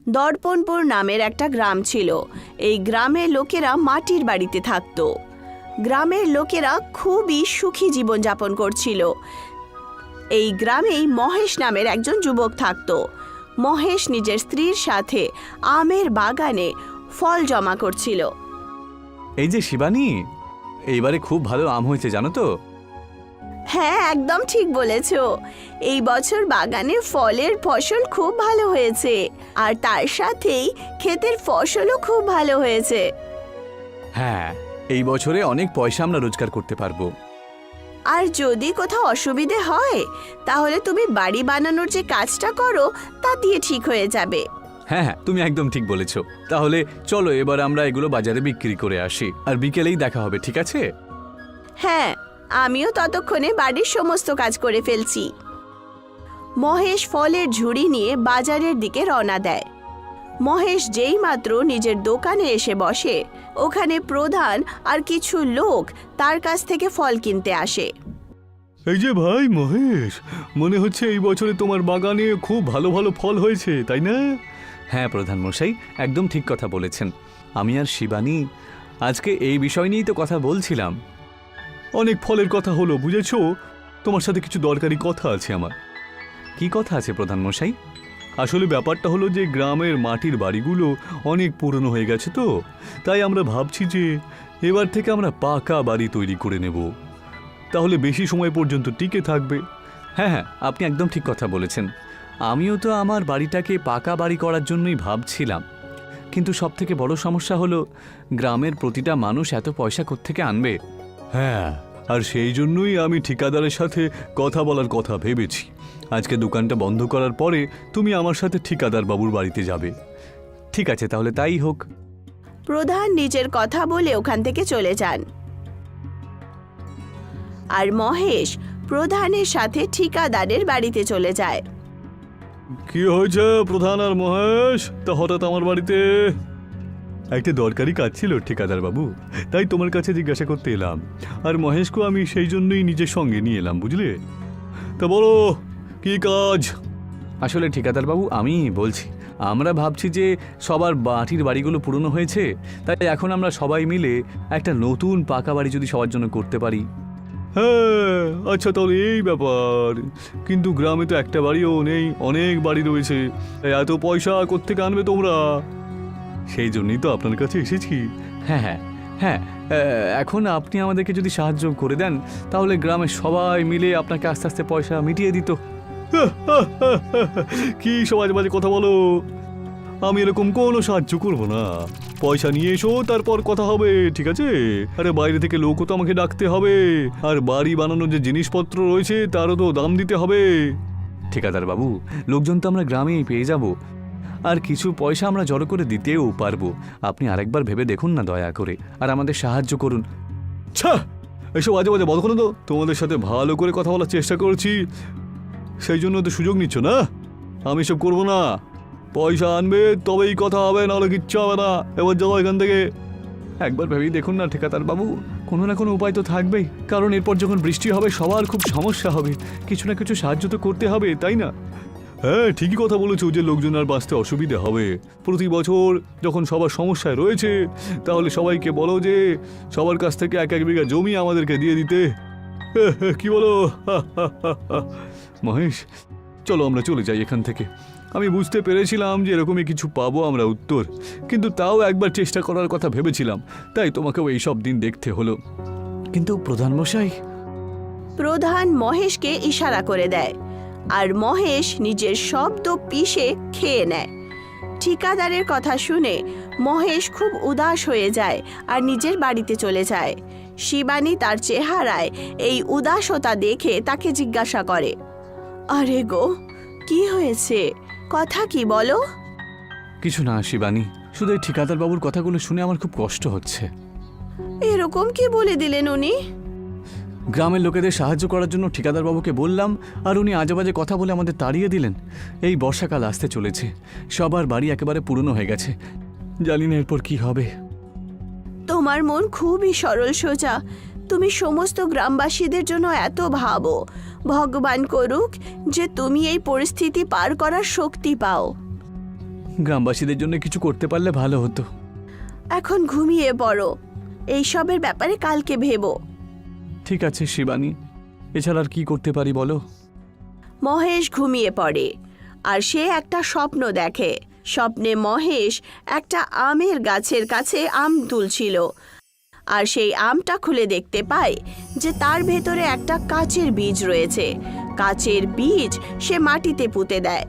দর্পণপুর নামের একটা গ্রাম ছিল। এই গ্রামের লোকেরা মাটির বাড়িতে থাকত। গ্রামের লোকেরা খুবই সুখী জীবনযাপন করছিল। এই গ্রামেই মহেশ নামের একজন যুবক থাকত। মহেশ নিজের স্ত্রীর সাথে আমের বাগানে ফল জমা করছিল। এই যে শিবানী, এইবারে খুব ভালো আম হয়েছে জানো তো। হ্যাঁ, একদম ঠিক বলেছ। এই বছর বাগানে ফলের ফসল খুব ভালো হয়েছে, আর তার সাথেই ক্ষেতের ফসলও খুব ভালো হয়েছে। হ্যাঁ, এই বছরে অনেক পয়সা আমরা রোজগার করতে পারবো। আর যদি কোথাও অসুবিধে হয় তাহলে তুমি বাড়ি বানানোর যে কাজটা করো তা দিয়ে ঠিক হয়ে যাবে। হ্যাঁ হ্যাঁ, তুমি একদম ঠিক বলেছো। তাহলে চলো এবার আমরা এগুলো বাজারে বিক্রি করে আসি, আর বিকেলেই দেখা হবে, ঠিক আছে? হ্যাঁ, আমিও ততক্ষণে বাড়ির সমস্ত কাজ করে ফেলছি। মহেশ ফলের ঝুড়ি নিয়ে বাজারের দিকে রওনা দেয়। মহেশ যেই মাত্র নিজের দোকানে এসে বসে, ওখানে প্রধান আর কিছু লোক তার কাছ থেকে ফল কিনতে আসে। এই যে ভাই মহেশ, মনে হচ্ছে এই বছরে তোমার বাগানে খুব ভালো ভালো ফল হয়েছে, তাই না? হ্যাঁ প্রধান মশাই, একদম ঠিক কথা বলেছেন। আমি আর শিবানী আজকে এই বিষয় নিয়েই তো কথা বলছিলাম। অনেক ফলের কথা হলো, বুঝেছো? তোমার সাথে কিছু দরকারি কথা আছে আমার। কি কথা আছে প্রধান মশাই? আসলে ব্যাপারটা হলো যে গ্রামের মাটির বাড়িগুলো অনেক পুরনো হয়ে গেছে, তো তাই আমরা ভাবছি যে এবার থেকে আমরা পাকা বাড়ি তৈরি করে নেব, তাহলে বেশি সময় পর্যন্ত টিকে থাকবে। হ্যাঁ হ্যাঁ, আপনি একদম ঠিক কথা বলেছেন। আমিও তো আমার বাড়িটাকে পাকা বাড়ি করার জন্যই ভাবছিলাম, কিন্তু সবথেকে বড় সমস্যা হলো গ্রামের প্রতিটা মানুষ এত পয়সা কোত্থেকে আনবে। হ্যাঁ, আর সেই জন্যই আমি ঠিকাদারের সাথে কথা বলার কথা ভেবেছি। আজকে দোকানটা বন্ধ করার পরে তুমি আমার সাথে ঠিকাদার বাবুর বাড়িতে যাবে। ঠিক আছে, তাহলে তাই হোক। প্রধান নিজের কথা বলে ওখান থেকে চলে যান, আর মহেশ প্রধানের সাথে ঠিকাদারের বাড়িতে চলে যায়। কি হয়েছে প্রধান আর মহেশ, তা হঠাৎ আমার বাড়িতে? একটা দরকারি কাজ ছিল ঠিকাদার বাবু, তাই তোমার কাছে জিজ্ঞাসা করতে এলাম। আর মহেশকে আমি সেই জন্যই নিজের সঙ্গে নিয়ে এলাম, বুঝলে? তা বলো, কি কাজ? আসলে ঠিকাদার বাবু, আমি বলছি, আমরা ভাবছি যে সবার মাটির বাড়িগুলো পুরনো হয়েছে, তাই এখন আমরা সবাই মিলে একটা নতুন পাকা বাড়ি যদি সবার জন্য করতে পারি। হ্যাঁ, আচ্ছা তাহলে এই ব্যাপার। কিন্তু গ্রামে তো একটা বাড়িও নেই, অনেক বাড়ি রয়েছে, এত পয়সা কোত্থেকে আনবে তোমরা? সেই জন্যই তো আপনার কাছে এসেছি। হ্যাঁ হ্যাঁ হ্যাঁ, এখন আপনি আমাদেরকে যদি সাহায্য করে দেন তাহলে গ্রামের সবাই মিলে আপনাকে আস্তে আস্তে পয়সা মিটিয়ে দিত। কি সমাজ বাজে কথা বলো, আমি এরকম কোনো সাহায্য করব না। পয়সা নিয়ে এসো, তারপর কথা হবে, ঠিক আছে? আরে বাইরে থেকে লোকও তো আমাকে ডাকতে হবে, আর বাড়ি বানানোর যে জিনিসপত্র রয়েছে তারও তো দাম দিতে হবে। ঠিকাদার বাবু, লোকজন তো আমরা গ্রামেই পেয়ে যাব, আর কিছু পয়সা আমরা জড়ো করে দিতেও পারবো। আপনি আরেকবার ভেবে দেখুন না দয়া করে, আর আমাদের সাহায্য করুন। ছা, এসব বাজে বাজে বল, তো তোমাদের সাথে ভালো করে কথা বলার চেষ্টা করছি, সেই জন্য তো সুযোগ নিচ্ছ না। আমি এসব করবো না, পয়সা আনবে তবেই কথা হবে, নাহলে কিচ্ছু হবে না। এবার যাবো এখান থেকে। একবার ভেবেই দেখুন না ঠিকাদার বাবু, কোনো না কোনো উপায় তো থাকবেই, কারণ এরপর যখন বৃষ্টি হবে সবার খুব সমস্যা হবে, কিছু না কিছু সাহায্য তো করতে হবে, তাই না? হ্যাঁ, ঠিকই কথা বলেছো যে লোকজন আর বাঁচতে অসুবিধে হবে। প্রতি বছর যখন সবার সমস্যায় রয়েছে, তাহলে সবাইকে বলো যে সবার কাছ থেকে 1-1 বিঘা জমি আমাদেরকে দিয়ে দিতে। কি বলো? মহেশ, চলো আমরা চলে যাই এখান থেকে। আমি বুঝতে পেরেছিলাম যে এরকমই কিছু পাবো আমরা উত্তর, কিন্তু তাও একবার চেষ্টা করার কথা ভেবেছিলাম, তাই তোমাকেও এই সব দিন দেখতে হলো। কিন্তু প্রধান মশাই। প্রধান মহেশকে ইশারা করে দেয়, আর মহেশ নিজের শব্দ পিষে খেয়ে নেয়। ঠিকাদারের কথা শুনে মহেশ খুব উদাস হয়ে যায় আর নিজের বাড়িতে চলে যায়। শিবানী তার চেহারায় এই উদাসতা দেখে তাকে জিজ্ঞাসা করে, আরে গো, কি হয়েছে? কথা কি বলো? কিছু না শিবানী, শুধু এই ঠিকাদার বাবুর কথাগুলো শুনে আমার খুব কষ্ট হচ্ছে। এরকম কি বলে দিলেন উনি? গ্রামের লোকেদের সাহায্য করার জন্য ঠিকাদার বাবুকে বললাম, আর উনি আজেবাজে কথা বলে আমাদের তাড়িয়ে দিলেন। এই বর্ষাকাল আসতে চলেছে, সবার বাড়ি একেবারে পুরনো হয়ে গেছে, জানি না এরপর কি হবে। তোমার মন খুবই সরল সোজা, তুমি সমস্ত গ্রামবাসীদের জন্য এত ভাবো। ভগবান করুক যে তুমি এই পরিস্থিতি পার করার শক্তি পাও। গ্রামবাসীদের জন্য কিছু করতে পারলে ভালো হতো। এখন ঘুমিয়ে পড়ো, এইসবের ব্যাপারে কালকে ভেবো। ঠিক আছে শিবানী, এছাড়া আর কি করতে পারি বলো? মহেশ ঘুমিয়ে পড়ে আর সে একটা স্বপ্ন দেখে। স্বপ্নে মহেশ একটা আমের গাছের কাছে আম তুলছিল, আর সেই আমটা খুলে দেখতে পায় যে তার ভেতরে একটা কাঁচের বীজ রয়েছে। কাঁচের বীজ সে মাটিতে পুঁতে দেয়,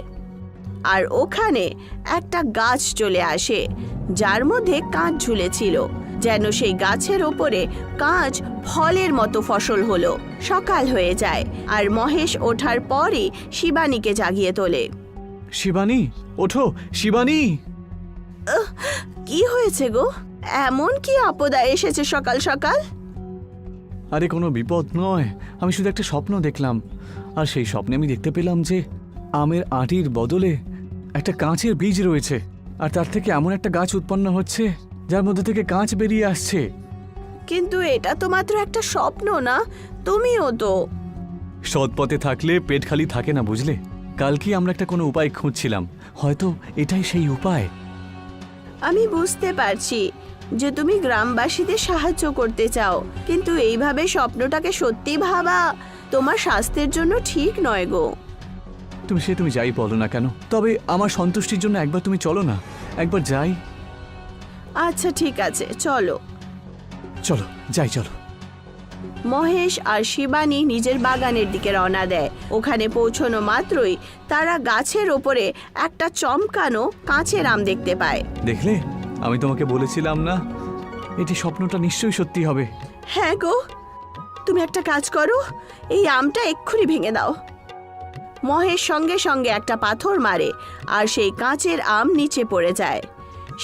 আর ওখানে একটা গাছ চলে আসে যার মধ্যে কাঁচ ঝুলেছিল, যেন সেই গাছের ওপরে কাঁচ ফলের মতো ফসল হলো। সকাল হয়ে যায় আর মহেশ ওঠার পরই শিবানীকে জাগিয়ে তোলে। শিবানী, ওঠো শিবানী! কি হয়েছে গো? এমন কি আপদা এসেছে সকাল সকাল? আরে কোনো বিপদ নয়, আমি শুধু একটা স্বপ্ন দেখলাম, আর সেই স্বপ্নে আমি দেখতে পেলাম যে আমের আঁটির বদলে একটা কাঁচের বীজ রয়েছে, আর তার থেকে এমন একটা গাছ উৎপন্ন হচ্ছে যার মধ্যে থেকে কাঁচ বেরিয়ে আসছে। কিন্তু এটা তো মাত্র একটা স্বপ্ন না, তুমিও তো। সৎ পথে থাকলে পেট খালি থাকে না, বুঝলে? কালকে আমরা একটা কোনো উপায় খুঁজছিলাম, হয়তো এটাই সেই উপায়। আমি বুঝতে পারছি যে তুমি গ্রামবাসীদের সাহায্য করতে চাও, কিন্তু এইভাবে স্বপ্নটাকে সত্যি ভাবা তোমার স্বাস্থ্যের জন্য ঠিক নয় গো। তুমি যাই বলো না কেন, তবে আমার সন্তুষ্টির জন্য একবার তুমি চলো না, একবার যাই। আচ্ছা ঠিক আছে, চলো। চলো যাই, চলো। মহেশ আর শিবানী নিজের বাগানের দিকে রওনা দেয়। ওখানে পৌঁছানো মাত্রই তারা গাছের ওপরে একটা চমকানো কাঁচের আম দেখতে পায়। দেখলে, আমি তোমাকে বলেছিলাম না, এটি স্বপ্নটা নিশ্চয়ই সত্যি হবে। হ্যাঁ গো, তুমি একটা কাজ করো, এই আমটা এক্ষুনি ভেঙে দাও। মহেশ সঙ্গে সঙ্গে একটা পাথর মারে আর সেই কাঁচের আম নিচে পড়ে যায়।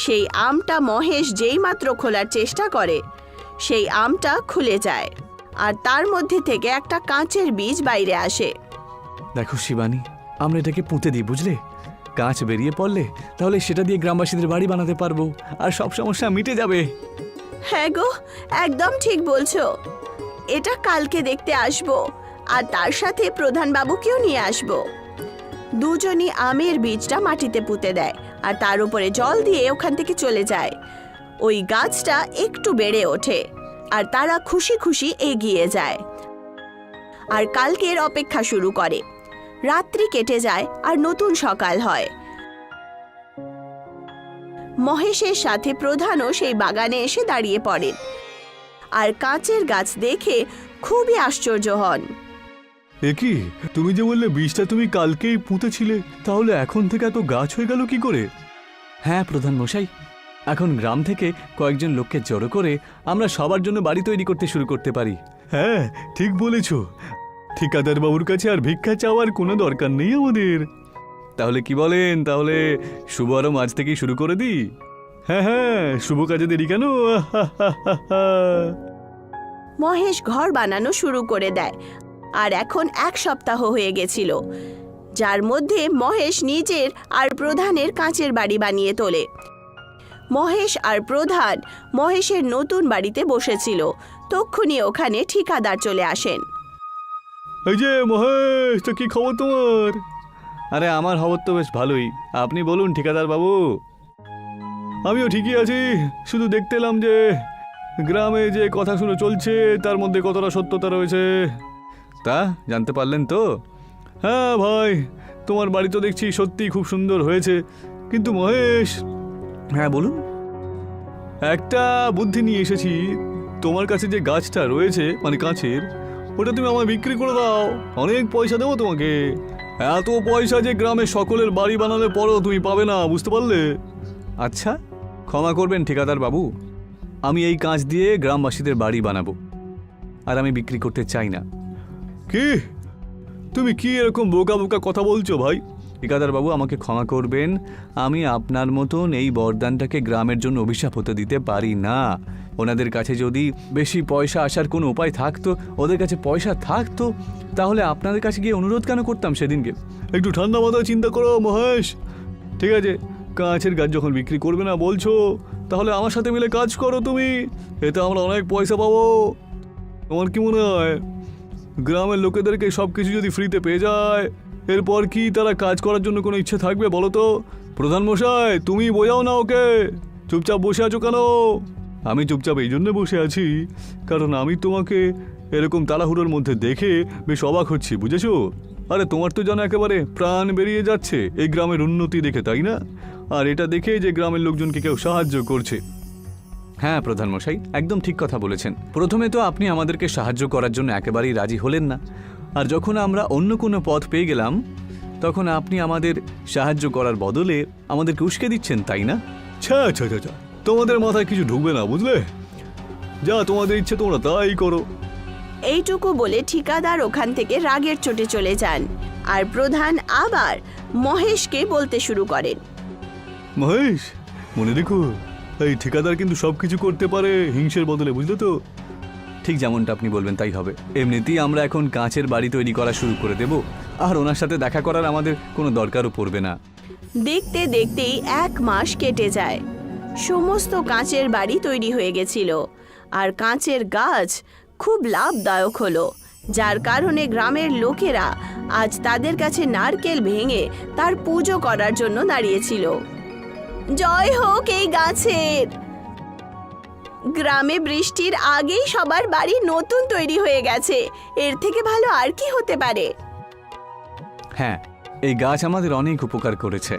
সেই আমটা মহেশ যেই মাত্র খোলার চেষ্টা করে, সেই আমটা খুলে যায় আর তার মধ্যে থেকে একটা কাঁচের বীজ বাইরে আসে। দেখো শিবানী, আমরা এটাকে পুঁতে দিই, বুঝলে? কাঁচ বেরিয়ে পড়লে তাহলে সেটা দিয়ে গ্রামবাসীদের বাড়ি বানাতে পারবো, আর সব সমস্যা মিটে যাবে। হ্যাঁ গো, একদম ঠিক বলছো। এটা কালকে দেখতে আসবো, আর তার সাথে প্রধান বাবুকেও নিয়ে আসবো। দুজনই আমের বীজটা মাটিতে পুঁতে দেয় আর তার উপরে জল দিয়ে ওখান থেকে চলে যায়। ওই গাছটা একটু বেড়ে ওঠে আর তারা খুশি খুশি এগিয়ে যায় আর কালকের অপেক্ষা শুরু করে। রাত্রি কেটে যায় আর নতুন সকাল হয়। মহেশের সাথে প্রধানও সেই বাগানে এসে দাঁড়িয়ে পড়েন আর কাঁচের গাছ দেখে খুবই আশ্চর্য হন। এ কি, তুমি যে বললে বীজটা তুমি কালকেই পুঁতেছিলে, তাহলে এখন থেকে এত গাছ হয়ে গেল কি করে? হ্যাঁ প্রধান মশাই, এখন গ্রাম থেকে কয়েকজন লোককে জড়ো করে আমরা সবার জন্য বাড়ি তৈরি করতে শুরু করতে পারি। হ্যাঁ, ঠিক বলেছ। ঠিকাদার বাবুর কাছে আর ভিক্ষা চাওয়ার কোনো দরকার নেই আমাদের। তাহলে কি বলেন, তাহলে শুভ আরম্ভ আজ থেকেই শুরু করে দিই? হ্যাঁ হ্যাঁ, শুভ কাজে দেরি কেন? মহেশ ঘর বানানো শুরু করে দেয় আর এখন 1 সপ্তাহ হয়ে গেছিল, যার মধ্যে মহেশ নিজের আর প্রধানের কাঁচের বাড়ি বানিয়ে তোলে। মহেশ আর প্রধান মহেশের নতুন বাড়িতে বসেছিল, তক্ষুনি ওখানে ঠিকাদার চলে আসেন। এই যে মহেশ, তো কি খবর তোমার? আরে আমার খবর তো বেশ ভালোই, আপনি বলুন ঠিকাদার বাবু। আমিও ঠিকই আছি, শুধু দেখতে এলাম যে গ্রামে যে কথা শুনে চলছে তার মধ্যে কতটা সত্যতা রয়েছে। তা জানতে পারলেন তো? হ্যাঁ ভাই, তোমার বাড়ি তো দেখছি সত্যি খুব সুন্দর হয়েছে, কিন্তু মহেশ, হ্যাঁ বলুন। একটা বুদ্ধি নিয়ে এসেছি। তোমার কাছে যে গাছটা রয়েছে, মানে কাঁচের, ওটা তুমি আমায় বিক্রি করে দাও, অনেক পয়সা দেবো তোমাকে। এত পয়সা যে গ্রামে সকলের বাড়ি বানালে পরেও তুমি পাবে না, বুঝতে পারলে? আচ্ছা, ক্ষমা করবেন ঠিকাদার বাবু, আমি এই কাঁচ দিয়ে গ্রামবাসীদের বাড়ি বানাবো, আর আমি বিক্রি করতে চাই না। কি, তুমি কি এরকম বোকা বোকা কথা বলছো ভাই? ঠিকাদার বাবু, আমাকে ক্ষমা করবেন, আমি আপনার মতন এই বরদানটাকে গ্রামের জন্য অভিশাপ হতে দিতে পারি না। ওনাদের কাছে যদি বেশি পয়সা আসার কোনো উপায় থাকতো, ওদের কাছে পয়সা থাকতো, তাহলে আপনাদের কাছে গিয়ে অনুরোধ কেন করতাম সেদিনকে? একটু ঠান্ডা মাথায় চিন্তা করো মহেশ। ঠিক আছে, কাঁচের গাছ যখন বিক্রি করবে না বলছো, তাহলে আমার সাথে মিলে কাজ করো তুমি, এতে আমরা অনেক পয়সা পাবো। তোমার কি মনে হয়, গ্রামের লোকেদেরকে সব কিছু যদি ফ্রিতে পেয়ে যায়, এরপর কি তারা কাজ করার জন্য কোনো ইচ্ছে থাকবে বলো তো? প্রধান মশাই, তুমি বোঝাও না ওকে, চুপচাপ বসে আছো কেন? আমি চুপচাপ এই জন্য বসে আছি কারণ আমি তোমাকে এরকম তাড়াহুড়োর মধ্যে দেখে বেশ অবাক হচ্ছি, বুঝেছো? আরে তোমার তো যেন একেবারে প্রাণ বেরিয়ে যাচ্ছে এই গ্রামের উন্নতি দেখে, তাই না? আর এটা দেখে যে গ্রামের লোকজনকে কেউ সাহায্য করছে। হ্যাঁ প্রধানমশাই, একদম ঠিক কথা বলেছেন। প্রথমে তো আপনি আমাদেরকে সাহায্য করার জন্য একেবারেই রাজি হলেন না, আর যখন আমরা অন্য কোনো পথ পেয়ে গেলাম তখন আপনি আমাদের সাহায্য করার বদলে আমাদেরকে উস্কে দিচ্ছেন, তাই না? ছা ছা ছা ছা, তোমাদের মাথায় কিছু ঢুকবে না, বুঝলে? যা তোমাদের ইচ্ছে তোমরা তাই করো। এইটুকু বলে ঠিকাদার ওখান থেকে রাগের চোটে চলে যান আর প্রধান আবার মহেশকে বলতে শুরু করেন। মহেশ, মনে রেখো, এই ঠিকাদার কিন্তু সবকিছু করতে পারে হিংসের বদলে, বুঝলে তো? ঠিক যেমনটা আপনি বলবেন তাই হবে। এমনিতেই আমরা এখন কাঁচের বাড়ি তৈরি করা শুরু করে দেব, আর ওনার সাথে দেখা করার আমাদের কোনো দরকারও পড়বে না। দেখতে দেখতেই 1 মাস কেটে যায়। সমস্ত কাঁচের বাড়ি তৈরি হয়ে গেছিল আর কাঁচের গাছ খুব লাভদায়ক হলো, যার কারণে গ্রামের লোকেরা আজ তাদের কাছে নারকেল ভেঙে তার পুজো করার জন্য দাঁড়িয়েছিল। জয় হোক এই গাছের! গ্রামে বৃষ্টির আগেই সবার বাড়ি নতুন তৈরি হয়ে গেছে, এর থেকে ভালো আর কি হতে পারে? হ্যাঁ, এই গাছ আমাদের অনেক উপকার করেছে।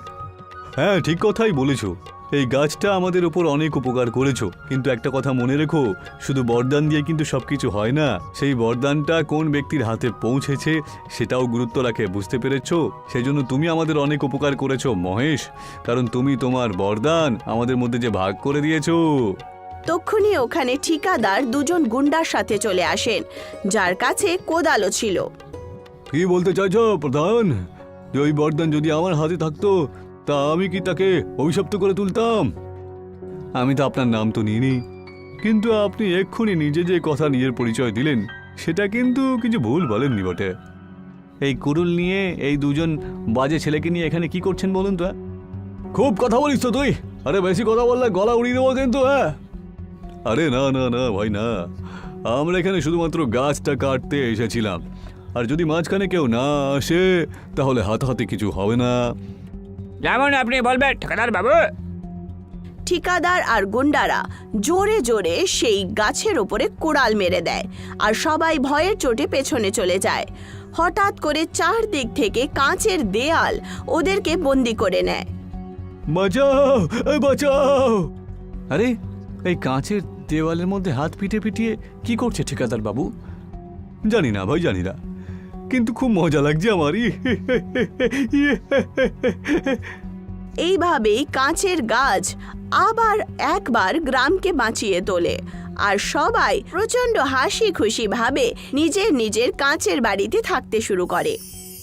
হ্যাঁ, ঠিক কথাই বলেছো। এই গাছটা আমাদের উপর অনেক উপকার করেছো, কিন্তু একটা কথা মনে রেখো, শুধু বরদান দিয়ে কিন্তু সবকিছু হয় না। সেই বরদানটা কোন ব্যক্তির হাতে পৌঁছেছে সেটাও গুরুত্ব রাখে, বুঝতে পেরেছো? সেই জন্য তুমি আমাদের অনেক উপকার করেছো মহেশ, কারণ তুমি তোমার বরদান আমাদের মধ্যে যে ভাগ করে দিয়েছো। তক্ষুনি ওখানে ঠিকাদার 2 গুন্ডার সাথে চলে আসেন, যার কাছে কোদালও ছিল। কি বলতে চাইছো প্রধান? যে ওই বরদান যদি আমার হাতে থাকতো তা আমি কি তাকে অভিশপ্ত করে তুলতাম? আমি তো আপনার নাম তো নিইনি, কিন্তু আপনি এক্ষুনি নিজে যে কথা নিজের পরিচয় দিলেন সেটা কিন্তু কিছু ভুল বলেননি বটে। এই কুড়ুল নিয়ে এই 2 বাজে ছেলেকে নিয়ে এখানে কি করছেন বলুন তো? খুব কথা বলিস তো তুই। আরে বেশি কথা বললে গলা উড়িয়ে দেবো কিন্তু। হ্যাঁ, আরে না না না ভাই না, আমরা এখানে শুধুমাত্র গাছটা কাটতে এসেছিলাম, আর যদি মাঝখানে কেউ না আসে তাহলে হাতাহাতি কিছু হবে না। যেমন আপনি বলবেন ঠিকাদার বাবু। ঠিকাদার আর গুন্ডারা জোরে জোরে সেই গাছের ওপরে কোড়াল মেরে দেয় আর সবাই ভয়ের চোটে পেছনে চলে যায়। হঠাৎ করে চারদিক থেকে কাঁচের দেয়াল ওদেরকে বন্দি করে নেয়। বাঁচাও, এই বাঁচাও! আরে, এই কাঁচের দেওয়ালের মধ্যে হাত পিটিয়ে পিটিয়ে কি করছে ঠিকাদার বাবু? জানি না ভাই, জানি না, কিন্তু খুব মজা লাগছে আমার। এইভাবেই কাঁচের গাছ আবার একবার গ্রামকে বাঁচিয়ে তোলে আর সবাই প্রচণ্ড হাসি খুশি ভাবে নিজের নিজের কাঁচের বাড়িতে থাকতে শুরু করে।